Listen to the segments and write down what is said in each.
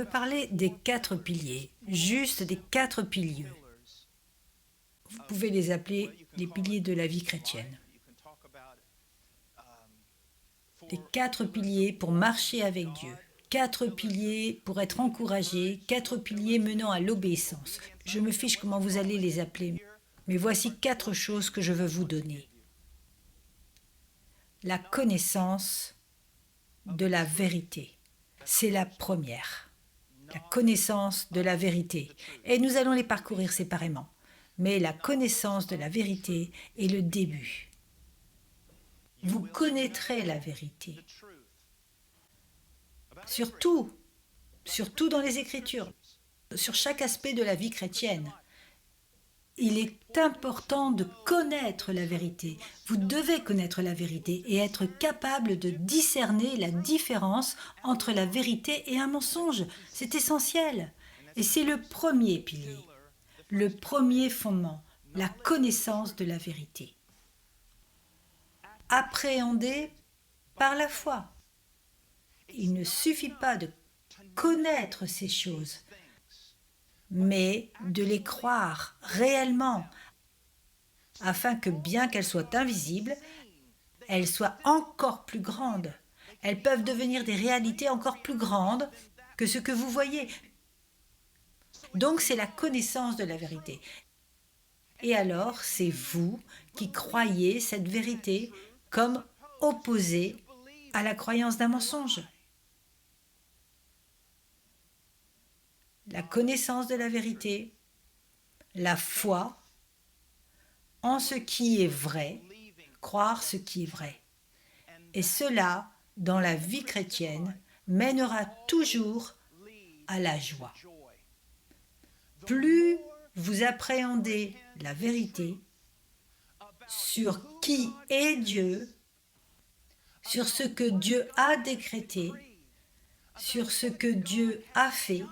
veux parler des 4 piliers, juste des 4 piliers. Vous pouvez les appeler les piliers de la vie chrétienne. Les 4 piliers pour marcher avec Dieu. 4 piliers pour être encouragé, 4 piliers menant à l'obéissance. Je me fiche comment vous allez les appeler, mais voici 4 choses que je veux vous donner. La connaissance de la vérité, c'est la première. La connaissance de la vérité. Et nous allons les parcourir séparément. Mais la connaissance de la vérité est le début. Vous connaîtrez la vérité. Surtout dans les Écritures, sur chaque aspect de la vie chrétienne. Il est important de connaître la vérité. Vous devez connaître la vérité et être capable de discerner la différence entre la vérité et un mensonge. C'est essentiel. Et c'est le premier pilier, le premier fondement, la connaissance de la vérité. Appréhender par la foi. Il ne suffit pas de connaître ces choses, mais de les croire réellement, afin que bien qu'elles soient invisibles, elles soient encore plus grandes. Elles peuvent devenir des réalités encore plus grandes que ce que vous voyez. Donc c'est la connaissance de la vérité. Et alors c'est vous qui croyez cette vérité comme opposée à la croyance d'un mensonge. La connaissance de la vérité, la foi en ce qui est vrai, croire ce qui est vrai. Et cela, dans la vie chrétienne, mènera toujours à la joie. Plus vous appréhendez la vérité sur qui est Dieu, sur ce que Dieu a décrété, sur ce que Dieu a fait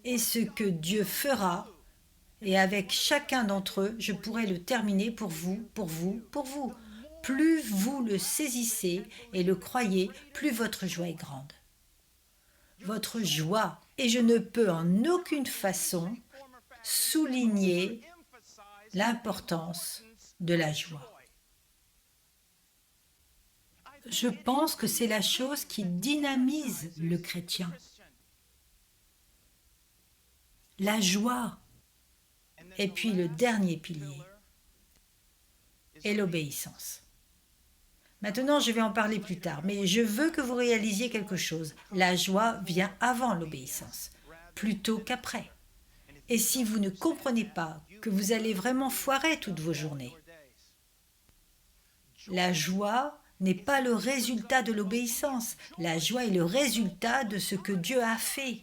et ce que Dieu fera, et avec chacun d'entre eux, je pourrai le terminer pour vous, pour vous, pour vous. Plus vous le saisissez et le croyez, plus votre joie est grande. Votre joie, et je ne peux en aucune façon souligner l'importance de la joie. Je pense que c'est la chose qui dynamise le chrétien. La joie. Et puis le dernier pilier est l'obéissance. Maintenant, je vais en parler plus tard, mais je veux que vous réalisiez quelque chose. La joie vient avant l'obéissance, plutôt qu'après. Et si vous ne comprenez pas que vous allez vraiment foirer toutes vos journées, la joie n'est pas le résultat de l'obéissance. La joie est le résultat de ce que Dieu a fait.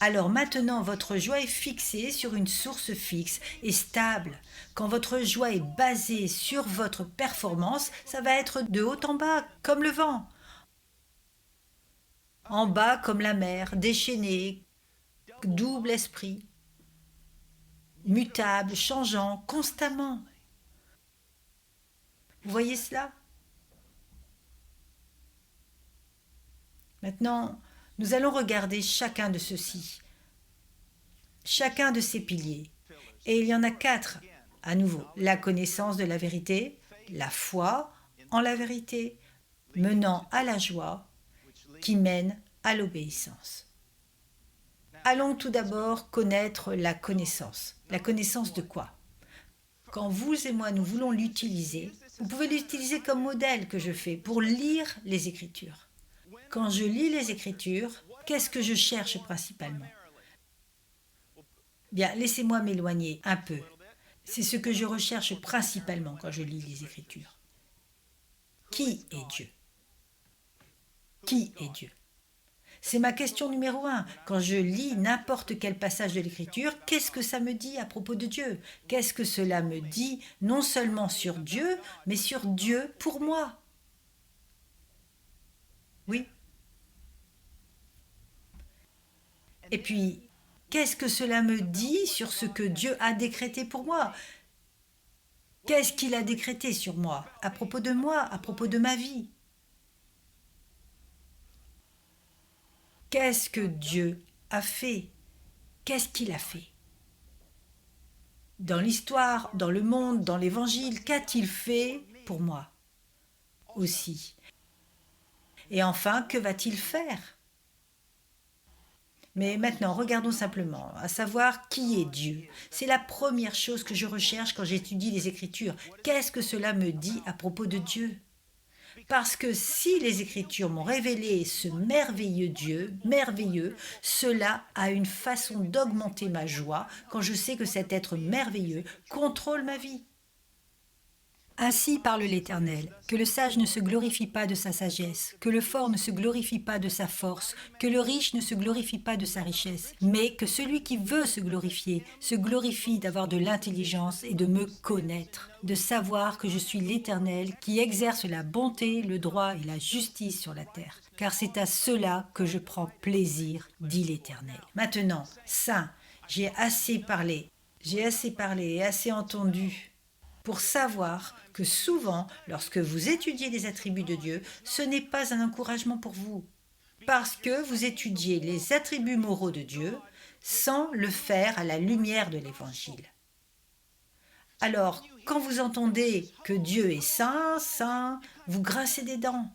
Alors maintenant, votre joie est fixée sur une source fixe et stable. Quand votre joie est basée sur votre performance, ça va être de haut en bas, comme le vent. En bas, comme la mer, déchaînée, double esprit, mutable, changeant, constamment. Vous voyez cela? Maintenant, nous allons regarder chacun de ceux-ci, chacun de ces piliers. Et il y en a 4, à nouveau. La connaissance de la vérité, la foi en la vérité, menant à la joie, qui mène à l'obéissance. Allons tout d'abord connaître la connaissance. La connaissance de quoi? Quand vous et moi, nous voulons l'utiliser, vous pouvez l'utiliser comme modèle que je fais pour lire les Écritures. Quand je lis les Écritures, qu'est-ce que je cherche principalement? Bien, laissez-moi m'éloigner un peu. C'est ce que je recherche principalement quand je lis les Écritures. Qui est Dieu? Qui est Dieu? C'est ma question numéro 1. Quand je lis n'importe quel passage de l'Écriture, qu'est-ce que ça me dit à propos de Dieu? Qu'est-ce que cela me dit non seulement sur Dieu, mais sur Dieu pour moi? Oui. Et puis, qu'est-ce que cela me dit sur ce que Dieu a décrété pour moi? Qu'est-ce qu'il a décrété sur moi, à propos de ma vie? Qu'est-ce que Dieu a fait? Qu'est-ce qu'il a fait? Dans l'histoire, dans le monde, dans l'Évangile, qu'a-t-il fait pour moi aussi? Et enfin, que va-t-il faire? Mais maintenant, regardons simplement, à savoir qui est Dieu. C'est la première chose que je recherche quand j'étudie les Écritures. Qu'est-ce que cela me dit à propos de Dieu? Parce que si les Écritures m'ont révélé ce merveilleux Dieu, merveilleux, cela a une façon d'augmenter ma joie quand je sais que cet être merveilleux contrôle ma vie. Ainsi parle l'Éternel, que le sage ne se glorifie pas de sa sagesse, que le fort ne se glorifie pas de sa force, que le riche ne se glorifie pas de sa richesse, mais que celui qui veut se glorifie d'avoir de l'intelligence et de me connaître, de savoir que je suis l'Éternel qui exerce la bonté, le droit et la justice sur la terre. Car c'est à cela que je prends plaisir, dit l'Éternel. Maintenant, Saint, j'ai assez parlé et assez entendu pour savoir que souvent, lorsque vous étudiez les attributs de Dieu, ce n'est pas un encouragement pour vous, parce que vous étudiez les attributs moraux de Dieu sans le faire à la lumière de l'Évangile. Alors, quand vous entendez que Dieu est saint, saint, vous grincez des dents,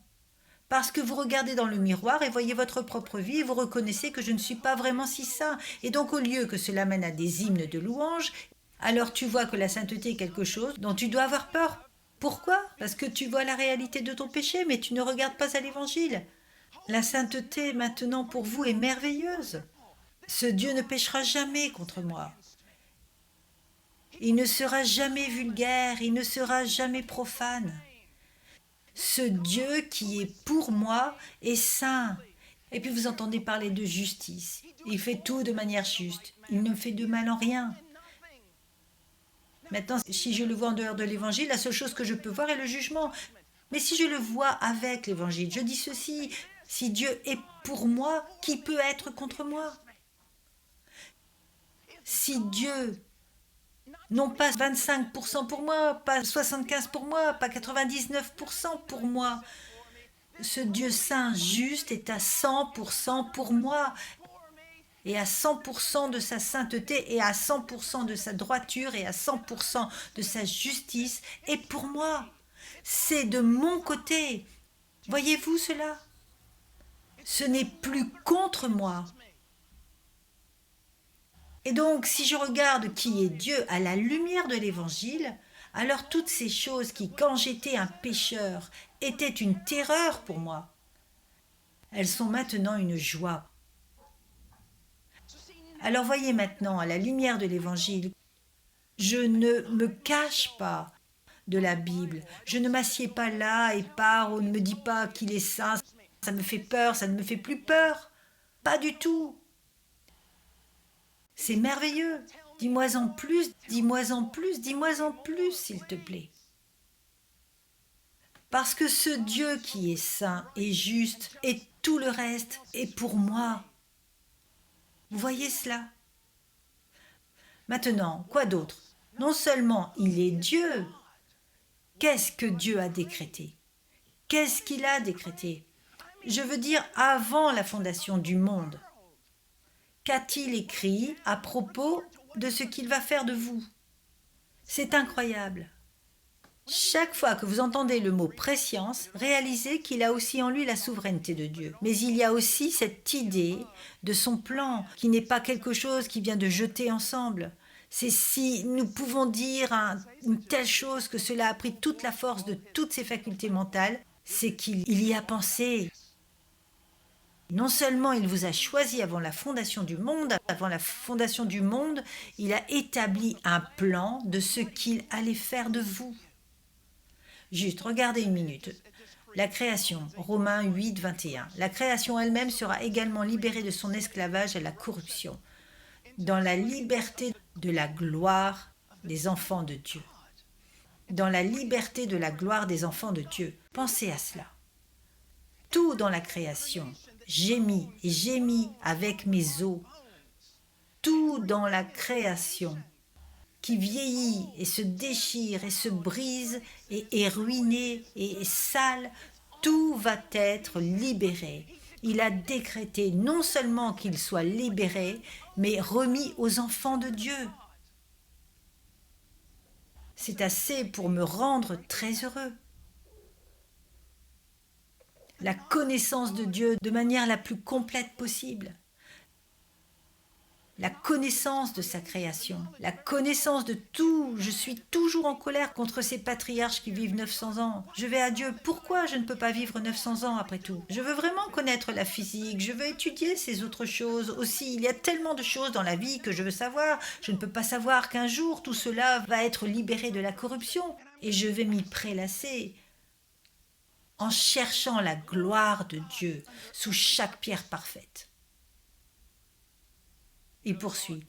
parce que vous regardez dans le miroir et voyez votre propre vie et vous reconnaissez que je ne suis pas vraiment si saint. Et donc, au lieu que cela mène à des hymnes de louange, alors tu vois que la sainteté est quelque chose dont tu dois avoir peur. Pourquoi? Parce que tu vois la réalité de ton péché, mais tu ne regardes pas à l'Évangile. La sainteté maintenant pour vous est merveilleuse. Ce Dieu ne péchera jamais contre moi. Il ne sera jamais vulgaire, il ne sera jamais profane. Ce Dieu qui est pour moi est saint. Et puis vous entendez parler de justice. Il fait tout de manière juste. Il ne fait de mal en rien. Maintenant, si je le vois en dehors de l'Évangile, la seule chose que je peux voir est le jugement. Mais si je le vois avec l'Évangile, je dis ceci, si Dieu est pour moi, qui peut être contre moi? Si Dieu, non pas 25% pour moi, pas 75% pour moi, pas 99% pour moi, ce Dieu saint, juste, est à 100% pour moi, et à 100% de sa sainteté, et à 100% de sa droiture, et à 100% de sa justice, et pour moi. C'est de mon côté. Voyez-vous cela? Ce n'est plus contre moi. Et donc, si je regarde qui est Dieu à la lumière de l'Évangile, alors toutes ces choses qui, quand j'étais un pécheur, étaient une terreur pour moi, elles sont maintenant une joie. Alors voyez maintenant, à la lumière de l'Évangile, je ne me cache pas de la Bible. Je ne m'assieds pas là et pars, on ne me dit pas qu'il est saint, ça me fait peur, ça ne me fait plus peur. Pas du tout. C'est merveilleux. Dis-moi en plus, dis-moi en plus, dis-moi en plus, s'il te plaît. Parce que ce Dieu qui est saint et juste et tout le reste est pour moi. Vous voyez cela? Maintenant, quoi d'autre? Non seulement il est Dieu, qu'est-ce que Dieu a décrété? Qu'est-ce qu'il a décrété? Je veux dire avant la fondation du monde. Qu'a-t-il écrit à propos de ce qu'il va faire de vous? C'est incroyable. Chaque fois que vous entendez le mot prescience, réalisez qu'il a aussi en lui la souveraineté de Dieu. Mais il y a aussi cette idée de son plan, qui n'est pas quelque chose qui vient de jeter ensemble. C'est si nous pouvons dire une telle chose que cela a pris toute la force de toutes ses facultés mentales, c'est qu'il y a pensé. Non seulement il vous a choisi avant la fondation du monde, il a établi un plan de ce qu'il allait faire de vous. Juste, regardez une minute. La création, Romains 8, 21. La création elle-même sera également libérée de son esclavage à la corruption, dans la liberté de la gloire des enfants de Dieu. Dans la liberté de la gloire des enfants de Dieu. Pensez à cela. Tout dans la création gémit et gémit avec mes os. Tout dans la création qui vieillit et se déchire et se brise et est ruiné et est sale, tout va être libéré. Il a décrété non seulement qu'il soit libéré, mais remis aux enfants de Dieu. C'est assez pour me rendre très heureux. La connaissance de Dieu de manière la plus complète possible. La connaissance de sa création, la connaissance de tout. Je suis toujours en colère contre ces patriarches qui vivent 900 ans. Je vais à Dieu. Pourquoi je ne peux pas vivre 900 ans après tout? Je veux vraiment connaître la physique, je veux étudier ces autres choses aussi. Il y a tellement de choses dans la vie que je veux savoir. Je ne peux pas savoir qu'un jour tout cela va être libéré de la corruption. Et je vais m'y prélasser en cherchant la gloire de Dieu sous chaque pierre parfaite. Il poursuit,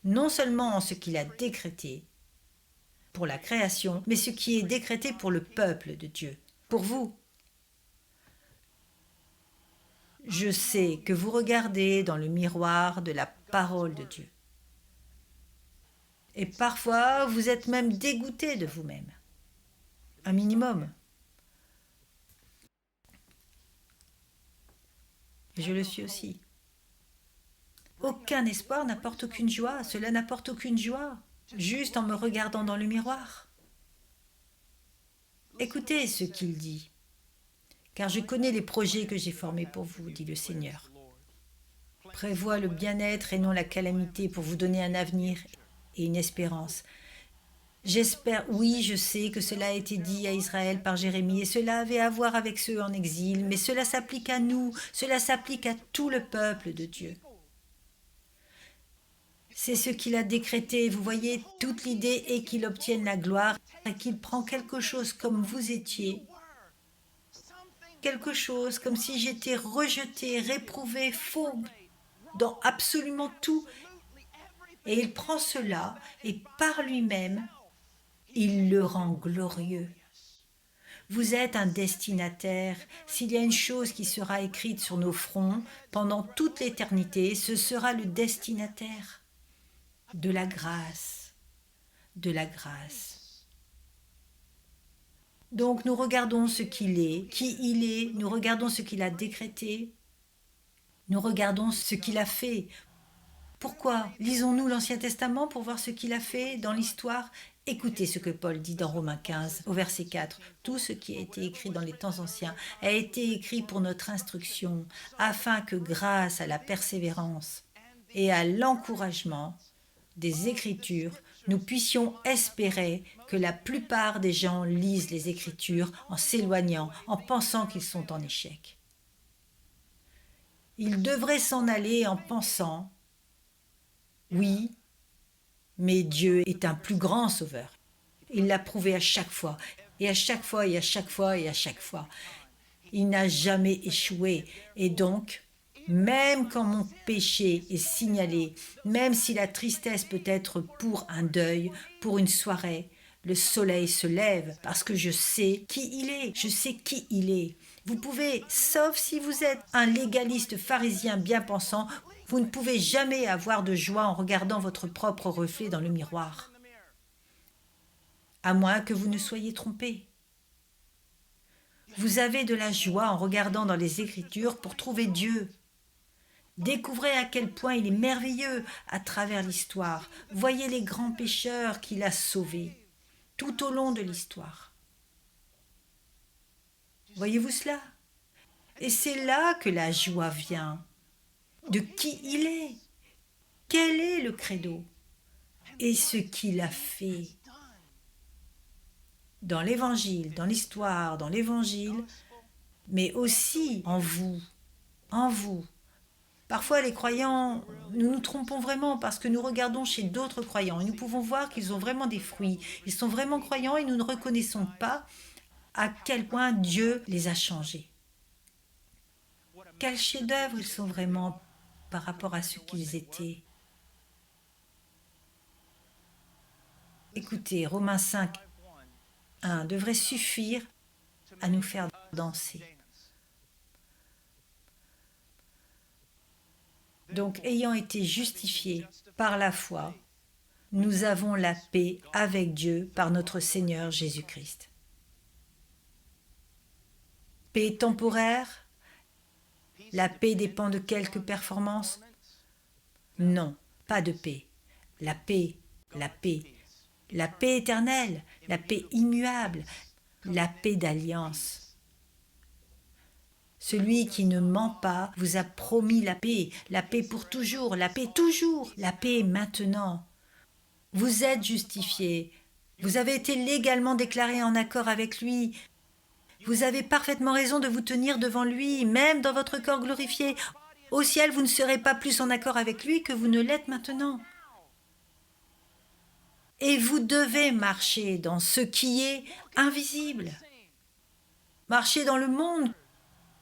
non seulement en ce qu'il a décrété pour la création, mais ce qui est décrété pour le peuple de Dieu, pour vous. Je sais que vous regardez dans le miroir de la parole de Dieu. Et parfois, vous êtes même dégoûté de vous-même. Un minimum. Je le suis aussi. Aucun espoir n'apporte aucune joie, cela n'apporte aucune joie, juste en me regardant dans le miroir. Écoutez ce qu'il dit, car je connais les projets que j'ai formés pour vous, dit le Seigneur. Prévois le bien-être et non la calamité pour vous donner un avenir et une espérance. J'espère, oui, je sais que cela a été dit à Israël par Jérémie et cela avait à voir avec ceux en exil, mais cela s'applique à nous, cela s'applique à tout le peuple de Dieu. C'est ce qu'il a décrété. Vous voyez, toute l'idée est qu'il obtienne la gloire et qu'il prend quelque chose comme vous étiez. Quelque chose comme si j'étais rejeté, réprouvé, faux dans absolument tout. Et il prend cela et par lui-même, il le rend glorieux. Vous êtes un destinataire. S'il y a une chose qui sera écrite sur nos fronts pendant toute l'éternité, ce sera le destinataire. De la grâce, de la grâce. Donc nous regardons ce qu'il est, qui il est, nous regardons ce qu'il a décrété, nous regardons ce qu'il a fait. Pourquoi? Lisons-nous l'Ancien Testament pour voir ce qu'il a fait dans l'histoire. Écoutez ce que Paul dit dans Romains 15, au verset 4. Tout ce qui a été écrit dans les temps anciens a été écrit pour notre instruction, afin que grâce à la persévérance et à l'encouragement des Écritures, nous puissions espérer que la plupart des gens lisent les Écritures en s'éloignant, en pensant qu'ils sont en échec. Ils devraient s'en aller en pensant, oui, mais Dieu est un plus grand sauveur. Il l'a prouvé à chaque fois, et à chaque fois, et à chaque fois, et à chaque fois. Il n'a jamais échoué, et donc, même quand mon péché est signalé, même si la tristesse peut être pour un deuil, pour une soirée, le soleil se lève parce que je sais qui il est, je sais qui il est. Vous pouvez, sauf si vous êtes un légaliste pharisien bien pensant, vous ne pouvez jamais avoir de joie en regardant votre propre reflet dans le miroir. À moins que vous ne soyez trompé. Vous avez de la joie en regardant dans les Écritures pour trouver Dieu. Découvrez à quel point il est merveilleux à travers l'histoire. Voyez les grands pécheurs qu'il a sauvés tout au long de l'histoire. Voyez-vous cela? Et c'est là que la joie vient. De qui il est? Quel est le credo? Et ce qu'il a fait. Dans l'Évangile, dans l'histoire, dans l'Évangile, mais aussi en vous, en vous. Parfois, les croyants, nous nous trompons vraiment parce que nous regardons chez d'autres croyants et nous pouvons voir qu'ils ont vraiment des fruits. Ils sont vraiment croyants et nous ne reconnaissons pas à quel point Dieu les a changés. Quel chef-d'œuvre ils sont vraiment par rapport à ce qu'ils étaient. Écoutez, Romains 5, 1 devrait suffire à nous faire danser. Donc, ayant été justifiés par la foi, nous avons la paix avec Dieu par notre Seigneur Jésus-Christ. Paix temporaire La paix dépend de quelques performances? Non, pas de paix. La paix, la paix, la paix éternelle, la paix immuable, la paix d'alliance. Celui qui ne ment pas vous a promis la paix pour toujours, la paix toujours, la paix maintenant. Vous êtes justifié, vous avez été légalement déclaré en accord avec lui. Vous avez parfaitement raison de vous tenir devant lui, même dans votre corps glorifié. Au ciel, vous ne serez pas plus en accord avec lui que vous ne l'êtes maintenant. Et vous devez marcher dans ce qui est invisible. Marcher dans le monde.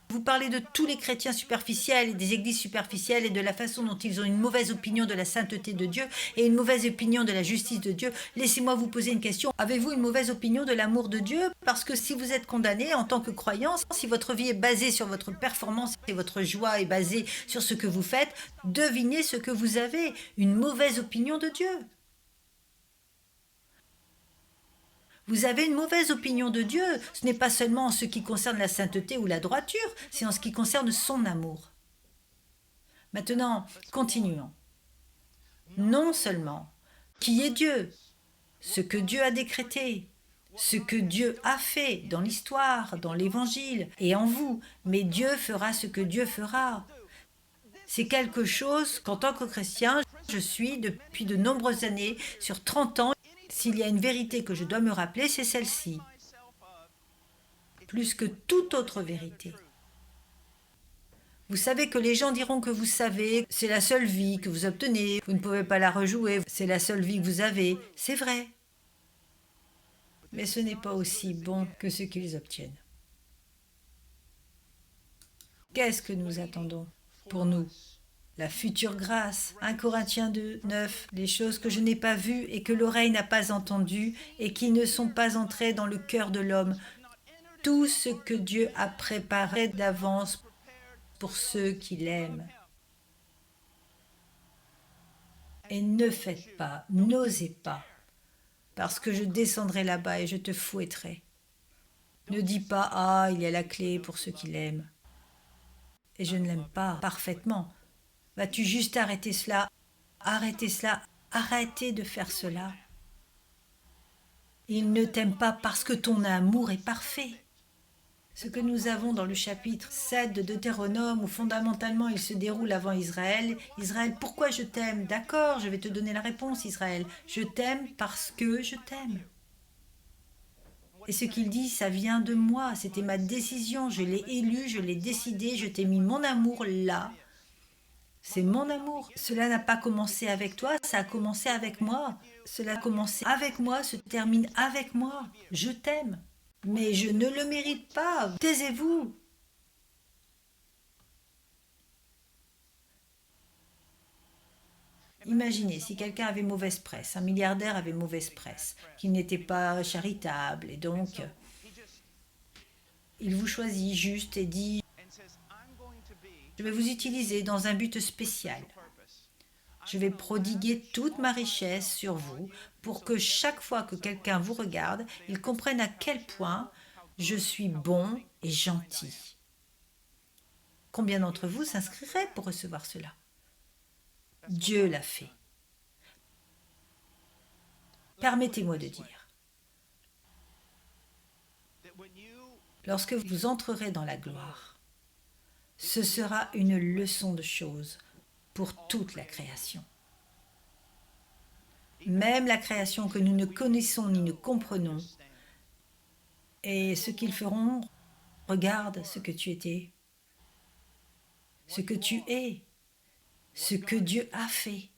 Vous parlez de tous les chrétiens superficiels et des églises superficielles et de la façon dont ils ont une mauvaise opinion de la sainteté de Dieu et une mauvaise opinion de la justice de Dieu. Laissez-moi vous poser une question. Avez-vous une mauvaise opinion de l'amour de Dieu? Parce que si vous êtes condamné en tant que croyant, si votre vie est basée sur votre performance et votre joie est basée sur ce que vous faites, devinez ce que vous avez, une mauvaise opinion de Dieu. Vous avez une mauvaise opinion de Dieu. Ce n'est pas seulement en ce qui concerne la sainteté ou la droiture, c'est en ce qui concerne son amour. Maintenant, continuons. Non seulement qui est Dieu, ce que Dieu a décrété, ce que Dieu a fait dans l'histoire, dans l'Évangile et en vous, mais Dieu fera ce que Dieu fera. C'est quelque chose qu'en tant que chrétien, je suis depuis de nombreuses années, sur 30 ans. S'il y a une vérité que je dois me rappeler, c'est celle-ci. Plus que toute autre vérité. Vous savez que les gens diront que vous savez, c'est la seule vie que vous obtenez, vous ne pouvez pas la rejouer, c'est la seule vie que vous avez. C'est vrai. Mais ce n'est pas aussi bon que ce qu'ils obtiennent. Qu'est-ce que nous attendons pour nous? La future grâce, 1 Corinthiens 2, 9, les choses que je n'ai pas vues et que l'oreille n'a pas entendues et qui ne sont pas entrées dans le cœur de l'homme, tout ce que Dieu a préparé d'avance pour ceux qui l'aiment. Et ne faites pas, n'osez pas, parce que je descendrai là-bas et je te fouetterai. Ne dis pas, ah, il y a la clé pour ceux qui l'aiment. Et je ne l'aime pas parfaitement. Vas-tu juste arrêter cela? Arrêtez cela, arrêtez de faire cela. Il ne t'aime pas parce que ton amour est parfait. Ce que nous avons dans le chapitre 7 de Deutéronome, où fondamentalement il se déroule avant Israël. Israël, pourquoi je t'aime? D'accord, je vais te donner la réponse, Israël. Je t'aime parce que je t'aime. Et ce qu'il dit, ça vient de moi, c'était ma décision, je l'ai élu, je l'ai décidé, je t'ai mis mon amour là. C'est mon amour. Cela n'a pas commencé avec toi, ça a commencé avec moi. Cela a commencé avec moi, se termine avec moi. Je t'aime. Mais je ne le mérite pas. Taisez-vous. Imaginez si quelqu'un avait mauvaise presse, un milliardaire avait mauvaise presse, qu'il n'était pas charitable et donc il vous choisit juste et dit « Je vais vous utiliser dans un but spécial. Je vais prodiguer toute ma richesse sur vous pour que chaque fois que quelqu'un vous regarde, il comprenne à quel point je suis bon et gentil. » Combien d'entre vous s'inscriraient pour recevoir cela? Dieu l'a fait. Permettez-moi de dire, lorsque vous entrerez dans la gloire, ce sera une leçon de choses pour toute la création. Même la création que nous ne connaissons ni ne comprenons. Et ce qu'ils feront, regarde ce que tu étais, ce que tu es, ce que Dieu a fait,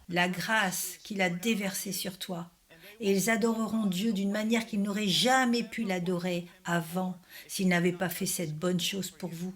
la grâce qu'il a déversée sur toi. Et ils adoreront Dieu d'une manière qu'ils n'auraient jamais pu l'adorer avant s'il n'avait pas fait cette bonne chose pour vous.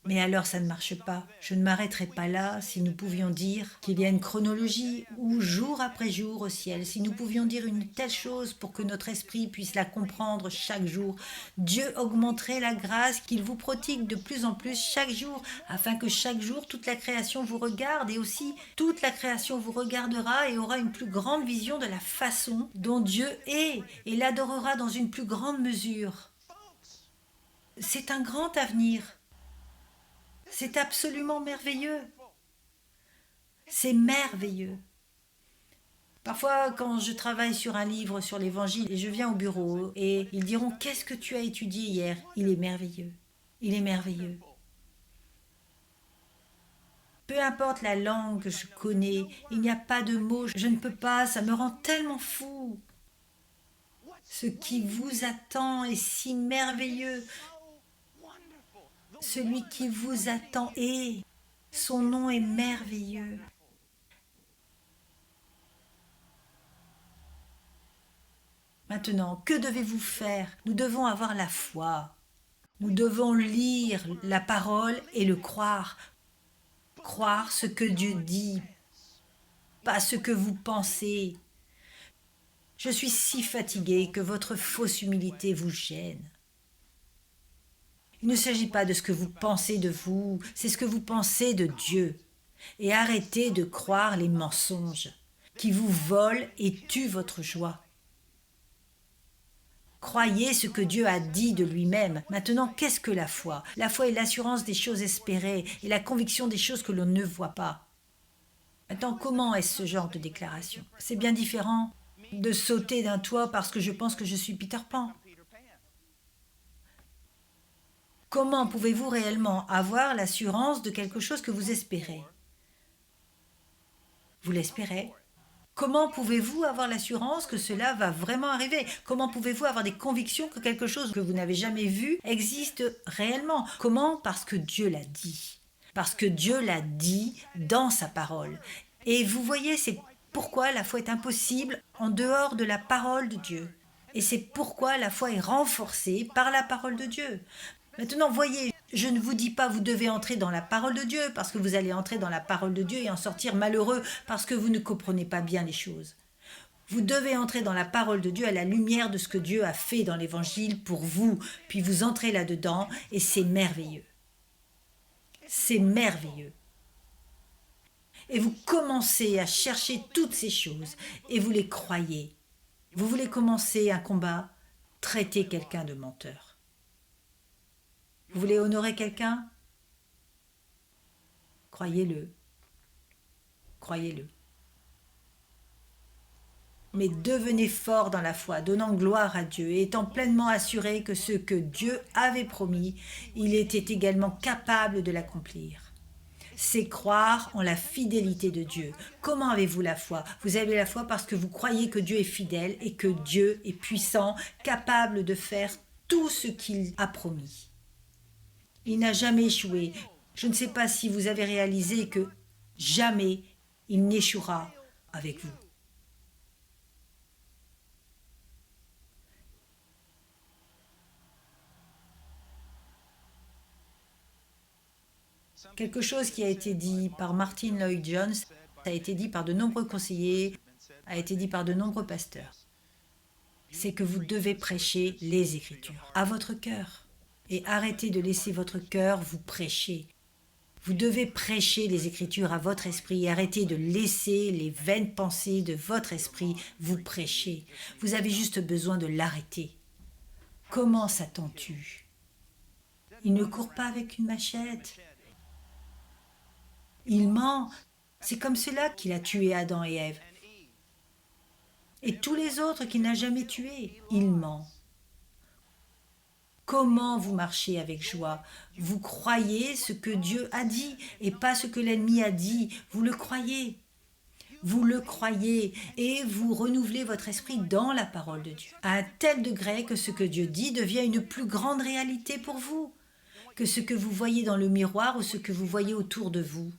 Mais alors ça ne marche pas. Je ne m'arrêterai pas là si nous pouvions dire qu'il y a une chronologie où jour après jour au ciel, si nous pouvions dire une telle chose pour que notre esprit puisse la comprendre chaque jour, Dieu augmenterait la grâce qu'il vous prodigue de plus en plus chaque jour, afin que chaque jour toute la création vous regarde et aussi toute la création vous regardera et aura une plus grande vision de la façon dont Dieu est et l'adorera dans une plus grande mesure. C'est un grand avenir. C'est absolument merveilleux. C'est merveilleux. Parfois, quand je travaille sur un livre sur l'évangile et je viens au bureau et ils diront qu'est-ce que tu as étudié hier? Il est merveilleux. Il est merveilleux. Peu importe la langue que je connais, il n'y a pas de mots, je ne peux pas, ça me rend tellement fou. Ce qui vous attend est si merveilleux. Celui qui vous attend est. Son nom est merveilleux. Maintenant, que devez-vous faire? Nous devons avoir la foi. Nous devons lire la parole et le croire. Croire ce que Dieu dit, pas ce que vous pensez. Je suis si fatiguée que votre fausse humilité vous gêne. Il ne s'agit pas de ce que vous pensez de vous, c'est ce que vous pensez de Dieu. Et arrêtez de croire les mensonges qui vous volent et tuent votre joie. Croyez ce que Dieu a dit de lui-même. Maintenant, qu'est-ce que la foi? La foi est l'assurance des choses espérées et la conviction des choses que l'on ne voit pas. Maintenant, comment est-ce ce genre de déclaration? C'est bien différent de sauter d'un toit parce que je pense que je suis Peter Pan. Comment pouvez-vous réellement avoir l'assurance de quelque chose que vous espérez? Vous l'espérez? Comment pouvez-vous avoir l'assurance que cela va vraiment arriver? Comment pouvez-vous avoir des convictions que quelque chose que vous n'avez jamais vu existe réellement? Comment? Parce que Dieu l'a dit. Parce que Dieu l'a dit dans sa parole. Et vous voyez, c'est pourquoi la foi est impossible en dehors de la parole de Dieu. Et c'est pourquoi la foi est renforcée par la parole de Dieu. Maintenant, voyez, je ne vous dis pas vous devez entrer dans la parole de Dieu, parce que vous allez entrer dans la parole de Dieu et en sortir malheureux parce que vous ne comprenez pas bien les choses. Vous devez entrer dans la parole de Dieu à la lumière de ce que Dieu a fait dans l'évangile pour vous, puis vous entrez là-dedans et c'est merveilleux. C'est merveilleux. Et vous commencez à chercher toutes ces choses et vous les croyez. Vous voulez commencer un combat? Traitez quelqu'un de menteur. Vous voulez honorer quelqu'un? Croyez-le. Croyez-le. Mais devenez fort dans la foi, donnant gloire à Dieu et étant pleinement assuré que ce que Dieu avait promis, il était également capable de l'accomplir. C'est croire en la fidélité de Dieu. Comment avez-vous la foi? Vous avez la foi parce que vous croyez que Dieu est fidèle et que Dieu est puissant, capable de faire tout ce qu'il a promis. Il n'a jamais échoué. Je ne sais pas si vous avez réalisé que jamais il n'échouera avec vous. Quelque chose qui a été dit par Martin Lloyd-Jones, a été dit par de nombreux conseillers, a été dit par de nombreux pasteurs. C'est que vous devez prêcher les Écritures à votre cœur et arrêtez de laisser votre cœur vous prêcher. Vous devez prêcher les Écritures à votre esprit et arrêtez de laisser les vaines pensées de votre esprit vous prêcher. Vous avez juste besoin de l'arrêter. Comment Satan tue? Il ne court pas avec une machette. Il ment. C'est comme cela qu'il a tué Adam et Ève. Et tous les autres qu'il n'a jamais tués. Il ment. Comment vous marchez avec joie? Vous croyez ce que Dieu a dit et pas ce que l'ennemi a dit. Vous le croyez. Vous le croyez et vous renouvelez votre esprit dans la parole de Dieu. À un tel degré que ce que Dieu dit devient une plus grande réalité pour vous que ce que vous voyez dans le miroir ou ce que vous voyez autour de vous.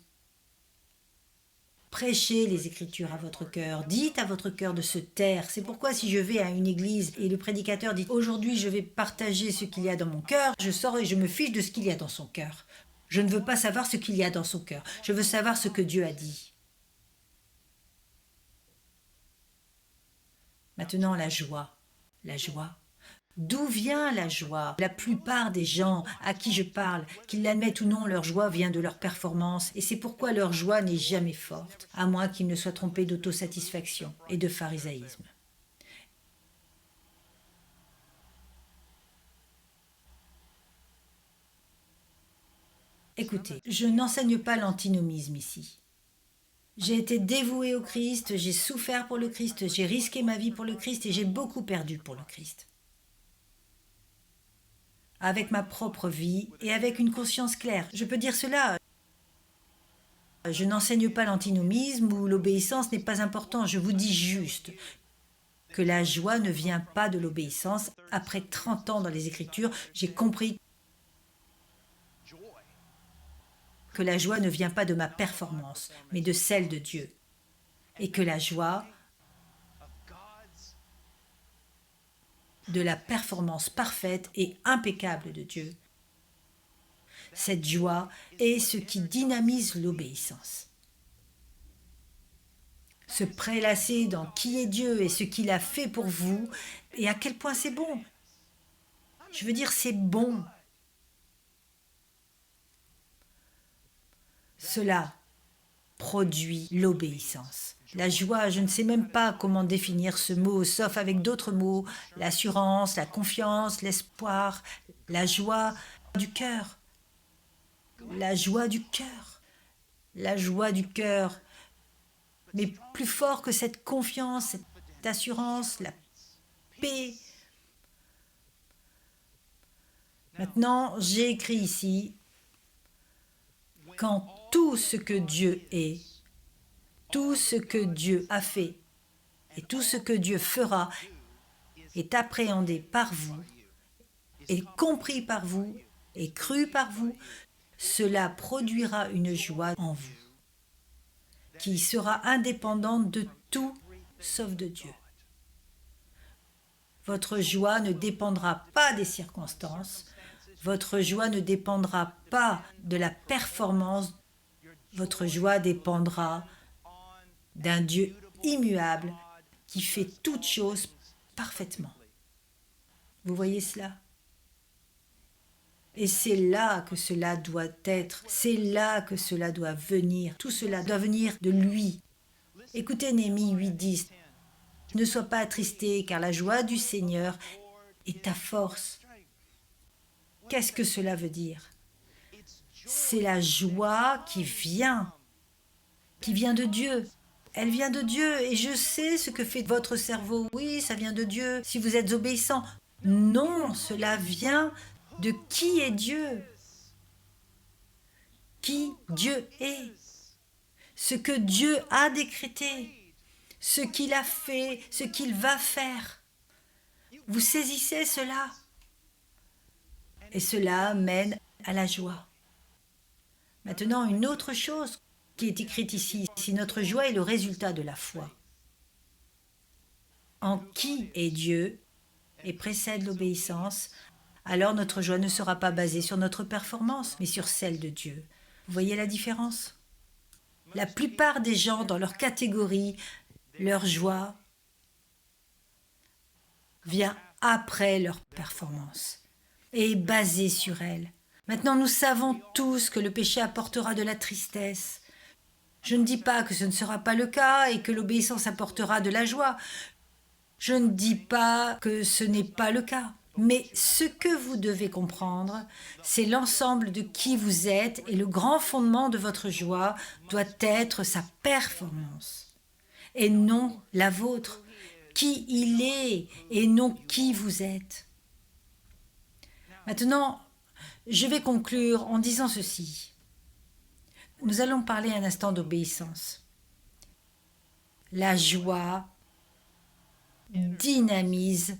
Prêchez les Écritures à votre cœur. Dites à votre cœur de se taire. C'est pourquoi si je vais à une église et le prédicateur dit « Aujourd'hui, je vais partager ce qu'il y a dans mon cœur », je sors et je me fiche de ce qu'il y a dans son cœur. Je ne veux pas savoir ce qu'il y a dans son cœur. Je veux savoir ce que Dieu a dit. Maintenant, la joie. La joie. D'où vient la joie? La plupart des gens à qui je parle, qu'ils l'admettent ou non, leur joie vient de leur performance et c'est pourquoi leur joie n'est jamais forte, à moins qu'ils ne soient trompés d'autosatisfaction et de pharisaïsme. Écoutez, je n'enseigne pas l'antinomisme ici. J'ai été dévouée au Christ, j'ai souffert pour le Christ, j'ai risqué ma vie pour le Christ et j'ai beaucoup perdu pour le Christ. Avec ma propre vie et avec une conscience claire. Je peux dire cela. Je n'enseigne pas l'antinomisme ou l'obéissance n'est pas important. Je vous dis juste que la joie ne vient pas de l'obéissance. Après 30 ans dans les Écritures, j'ai compris que la joie ne vient pas de ma performance, mais de celle de Dieu. Et que la joie de la performance parfaite et impeccable de Dieu, cette joie est ce qui dynamise l'obéissance. Se prélasser dans qui est Dieu et ce qu'il a fait pour vous et à quel point c'est bon. Je veux dire, c'est bon. Cela produit l'obéissance. La joie, je ne sais même pas comment définir ce mot, sauf avec d'autres mots, l'assurance, la confiance, l'espoir, la joie du cœur. La joie du cœur. La joie du cœur. Mais plus fort que cette confiance, cette assurance, la paix. Maintenant, j'ai écrit ici, quand tout ce que Dieu est, tout ce que Dieu a fait et tout ce que Dieu fera est appréhendé par vous, est compris par vous, est cru par vous, cela produira une joie en vous qui sera indépendante de tout sauf de Dieu. Votre joie ne dépendra pas des circonstances, votre joie ne dépendra pas de la performance, votre joie dépendra d'un Dieu immuable qui fait toutes choses parfaitement. Vous voyez cela? Et c'est là que cela doit être, c'est là que cela doit venir. Tout cela doit venir de lui. Écoutez Néhémie 8:10. Ne sois pas attristé, car la joie du Seigneur est ta force. Qu'est-ce que cela veut dire? C'est la joie qui vient de Dieu. Elle vient de Dieu et je sais ce que fait votre cerveau. Oui, ça vient de Dieu si vous êtes obéissant. Non, cela vient de qui est Dieu. Qui Dieu est. Ce que Dieu a décrété. Ce qu'il a fait, ce qu'il va faire. Vous saisissez cela. Et cela mène à la joie. Maintenant, une autre chose qui est écrite ici, si notre joie est le résultat de la foi. En qui est Dieu et précède l'obéissance, alors notre joie ne sera pas basée sur notre performance, mais sur celle de Dieu. Vous voyez la différence? La plupart des gens dans leur catégorie, leur joie vient après leur performance et est basée sur elle. Maintenant, nous savons tous que le péché apportera de la tristesse. Je ne dis pas que ce ne sera pas le cas et que l'obéissance apportera de la joie. Je ne dis pas que ce n'est pas le cas. Mais ce que vous devez comprendre, c'est l'ensemble de qui vous êtes et le grand fondement de votre joie doit être sa performance et non la vôtre. Qui il est et non qui vous êtes. Maintenant, je vais conclure en disant ceci. Nous allons parler un instant d'obéissance. La joie dynamise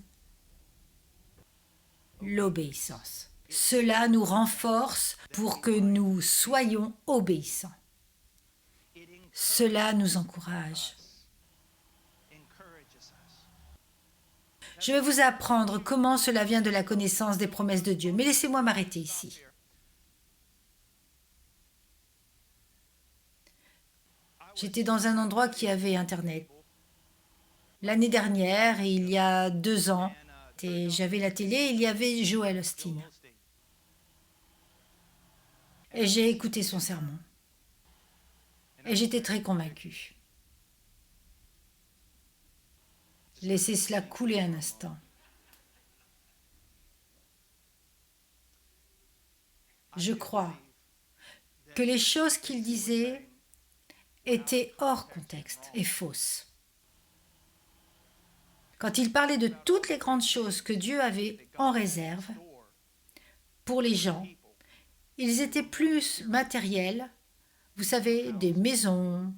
l'obéissance. Cela nous renforce pour que nous soyons obéissants. Cela nous encourage. Je vais vous apprendre comment cela vient de la connaissance des promesses de Dieu, mais laissez-moi m'arrêter ici. J'étais dans un endroit qui avait Internet. L'année dernière, et il y a 2 ans, j'avais la télé et il y avait Joel Osteen. Et j'ai écouté son sermon. Et j'étais très convaincue. Laissez cela couler un instant. Je crois que les choses qu'il disait étaient hors contexte et fausses. Quand il parlait de toutes les grandes choses que Dieu avait en réserve pour les gens, ils étaient plus matériels, vous savez, des maisons,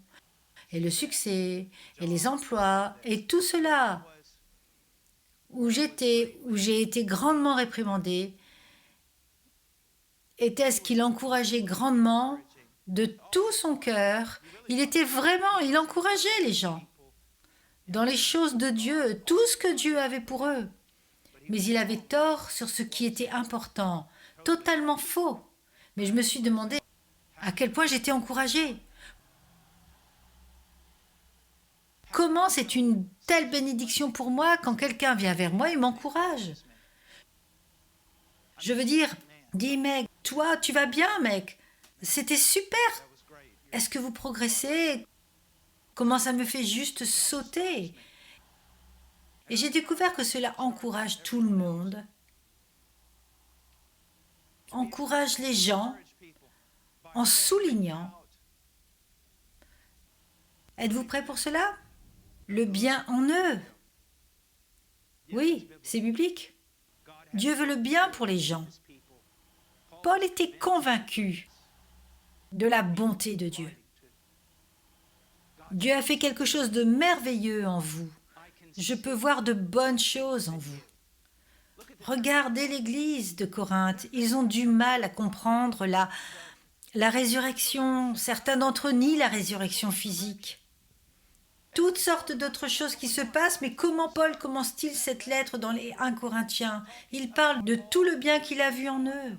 et le succès, et les emplois, et tout cela, où j'ai été grandement réprimandée, était-ce qu'il encourageait grandement, de tout son cœur, il encourageait les gens dans les choses de Dieu, tout ce que Dieu avait pour eux. Mais il avait tort sur ce qui était important, totalement faux. Mais je me suis demandé à quel point j'étais encouragée. Comment c'est une telle bénédiction pour moi quand quelqu'un vient vers moi et m'encourage? Je veux dire, dis mec, toi tu vas bien mec, c'était super. Est-ce que vous progressez? Comment ça me fait juste sauter? Et j'ai découvert que cela encourage tout le monde, encourage les gens en soulignant. Êtes-vous prêts pour cela? Le bien en eux. Oui, c'est biblique. Dieu veut le bien pour les gens. Paul était convaincu de la bonté de Dieu. Dieu a fait quelque chose de merveilleux en vous. Je peux voir de bonnes choses en vous. Regardez l'église de Corinthe. Ils ont du mal à comprendre la résurrection. Certains d'entre eux nient la résurrection physique. Toutes sortes d'autres choses qui se passent, mais comment Paul commence-t-il cette lettre dans les 1 Corinthiens? Il parle de tout le bien qu'il a vu en eux.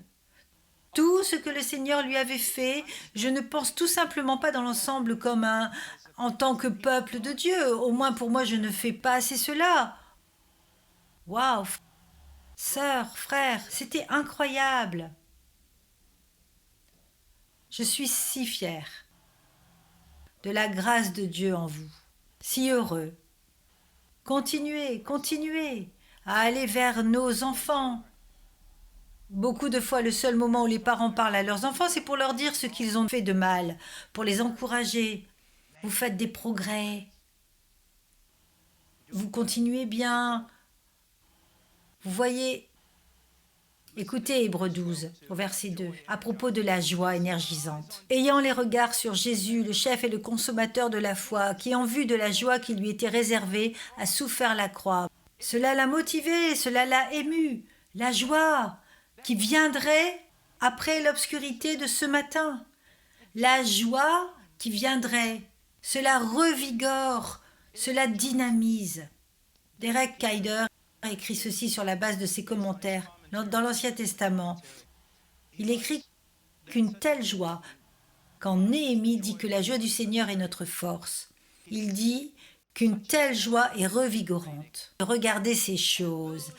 Tout ce que le Seigneur lui avait fait, je ne pense tout simplement pas dans l'ensemble comme en tant que peuple de Dieu. Au moins pour moi, je ne fais pas assez cela. Waouh, sœur, frère, c'était incroyable. Je suis si fière de la grâce de Dieu en vous, si heureux. Continuez, continuez à aller vers nos enfants. Beaucoup de fois, le seul moment où les parents parlent à leurs enfants, c'est pour leur dire ce qu'ils ont fait de mal, pour les encourager. Vous faites des progrès. Vous continuez bien. Vous voyez, écoutez Hébreux 12, au verset 2, à propos de la joie énergisante. Ayant les regards sur Jésus, le chef et le consommateur de la foi, qui en vue de la joie qui lui était réservée, a souffert la croix. Cela l'a motivé, cela l'a ému. La joie qui viendrait après l'obscurité de ce matin. La joie qui viendrait, cela revigore, cela dynamise. Derek Kidder a écrit ceci sur la base de ses commentaires dans l'Ancien Testament. Il écrit qu'une telle joie, quand Néhémie dit que la joie du Seigneur est notre force, il dit qu'une telle joie est revigorante. Regardez ces choses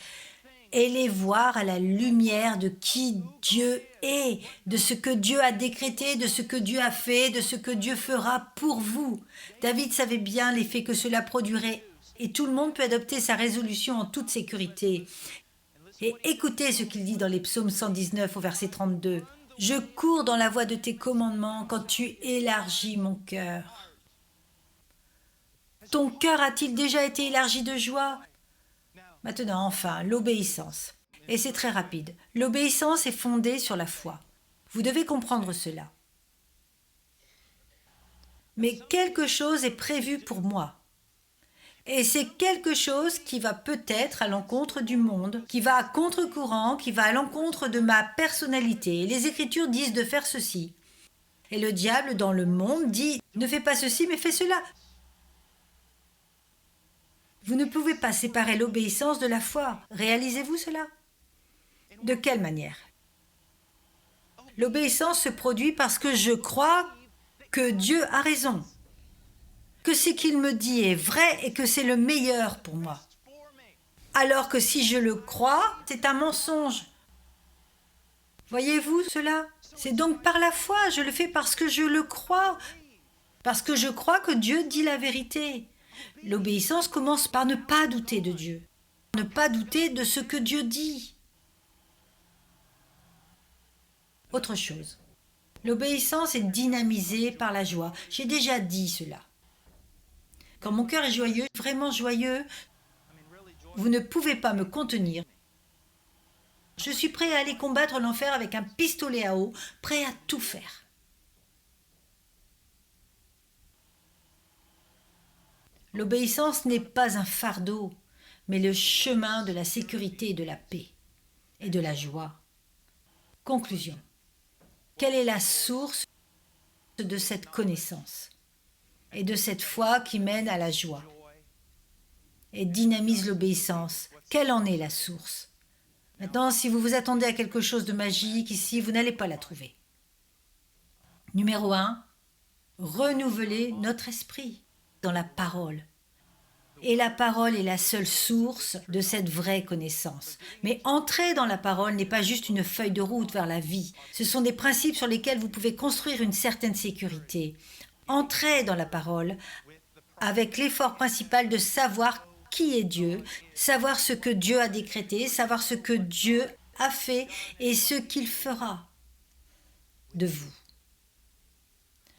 et les voir à la lumière de qui Dieu est, de ce que Dieu a décrété, de ce que Dieu a fait, de ce que Dieu fera pour vous. David savait bien l'effet que cela produirait et tout le monde peut adopter sa résolution en toute sécurité. Et écoutez ce qu'il dit dans les psaumes 119 au verset 32. « Je cours dans la voie de tes commandements quand tu élargis mon cœur. » Ton cœur a-t-il déjà été élargi de joie? Maintenant, enfin, l'obéissance. Et c'est très rapide. L'obéissance est fondée sur la foi. Vous devez comprendre cela. Mais quelque chose est prévu pour moi. Et c'est quelque chose qui va peut-être à l'encontre du monde, qui va à contre-courant, qui va à l'encontre de ma personnalité. Et les Écritures disent de faire ceci. Et le diable dans le monde dit « Ne fais pas ceci, mais fais cela ». Vous ne pouvez pas séparer l'obéissance de la foi. Réalisez-vous cela? De quelle manière? L'obéissance se produit parce que je crois que Dieu a raison, que ce qu'il me dit est vrai et que c'est le meilleur pour moi. Alors que si je le crois, c'est un mensonge. Voyez-vous cela? C'est donc par la foi, je le fais parce que je le crois, parce que je crois que Dieu dit la vérité. L'obéissance commence par ne pas douter de Dieu, ne pas douter de ce que Dieu dit. Autre chose, L'obéissance est dynamisée par la joie. J'ai déjà dit cela. Quand mon cœur est joyeux, vraiment joyeux, vous ne pouvez pas me contenir. Je suis prêt à aller combattre l'enfer avec un pistolet à eau, prêt à tout faire. L'obéissance n'est pas un fardeau, mais le chemin de la sécurité et de la paix et de la joie. Conclusion. Quelle est la source de cette connaissance et de cette foi qui mène à la joie et dynamise l'obéissance? Quelle en est la source? Maintenant, si vous vous attendez à quelque chose de magique ici, vous n'allez pas la trouver. Numéro 1, renouveler notre esprit dans la parole. Et la parole est la seule source de cette vraie connaissance. Mais entrer dans la parole n'est pas juste une feuille de route vers la vie. Ce sont des principes sur lesquels vous pouvez construire une certaine sécurité. Entrez dans la parole avec l'effort principal de savoir qui est Dieu, savoir ce que Dieu a décrété, savoir ce que Dieu a fait et ce qu'il fera de vous.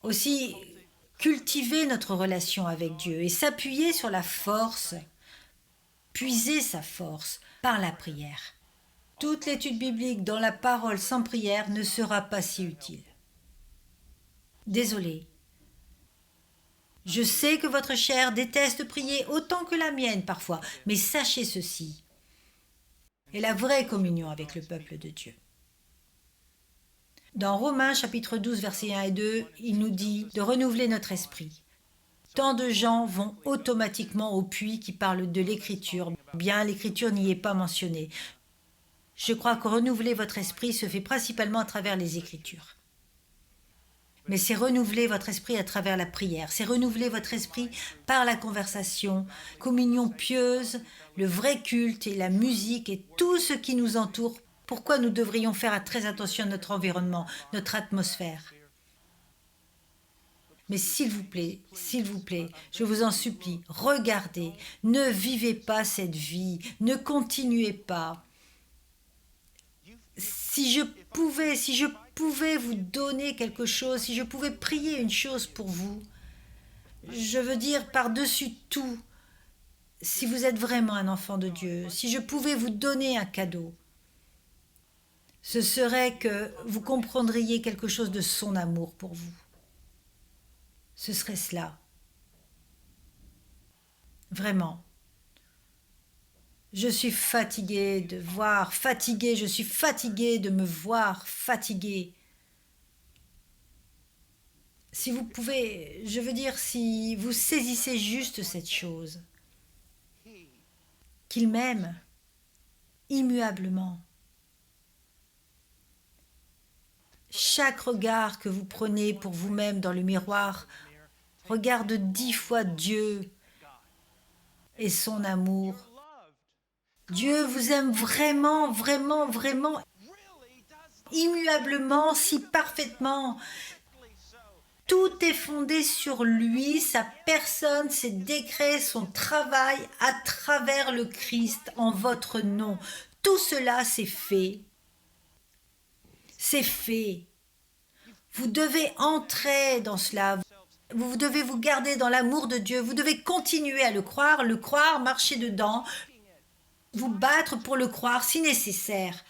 Aussi, cultiver notre relation avec Dieu et s'appuyer sur la force, puiser sa force par la prière. Toute l'étude biblique dans la parole sans prière ne sera pas si utile. Désolé. Je sais que votre chair déteste prier autant que la mienne parfois, mais sachez ceci est la vraie communion avec le peuple de Dieu. Dans Romains chapitre 12 versets 1 et 2, il nous dit de renouveler notre esprit. Tant de gens vont automatiquement au puits qui parle de l'écriture. Bien, l'écriture n'y est pas mentionnée. Je crois que renouveler votre esprit se fait principalement à travers les écritures. Mais c'est renouveler votre esprit à travers la prière, c'est renouveler votre esprit par la conversation, communion pieuse, le vrai culte et la musique et tout ce qui nous entoure. Pourquoi nous devrions faire très attention à notre environnement, notre atmosphère? Mais s'il vous plaît, je vous en supplie, regardez, ne vivez pas cette vie, ne continuez pas. Si je pouvais vous donner quelque chose, si je pouvais prier une chose pour vous, je veux dire par-dessus tout, si vous êtes vraiment un enfant de Dieu, si je pouvais vous donner un cadeau, ce serait que vous comprendriez quelque chose de son amour pour vous. Ce serait cela. Vraiment. Je suis fatiguée de voir fatiguée, je suis fatiguée de me voir fatiguée. Si vous pouvez, je veux dire, si vous saisissez juste cette chose, qu'il m'aime immuablement. Chaque regard que vous prenez pour vous-même dans le miroir regarde 10 fois Dieu et son amour. Dieu vous aime vraiment, vraiment, vraiment, immuablement, si parfaitement. Tout est fondé sur lui, sa personne, ses décrets, son travail à travers le Christ en votre nom. Tout cela, c'est fait. C'est fait. Vous devez entrer dans cela. Vous devez vous garder dans l'amour de Dieu. Vous devez continuer à le croire, marcher dedans, vous battre pour le croire si nécessaire.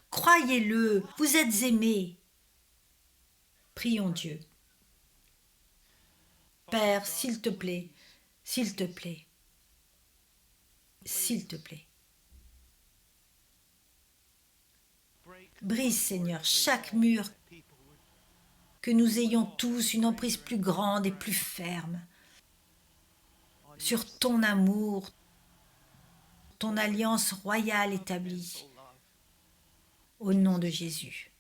Croyez-le, vous êtes aimés. Prions Dieu. Père, s'il te plaît, s'il te plaît, s'il te plaît. Brise, Seigneur, chaque mur, que nous ayons tous une emprise plus grande et plus ferme sur ton amour, ton alliance royale établie, au nom de Jésus.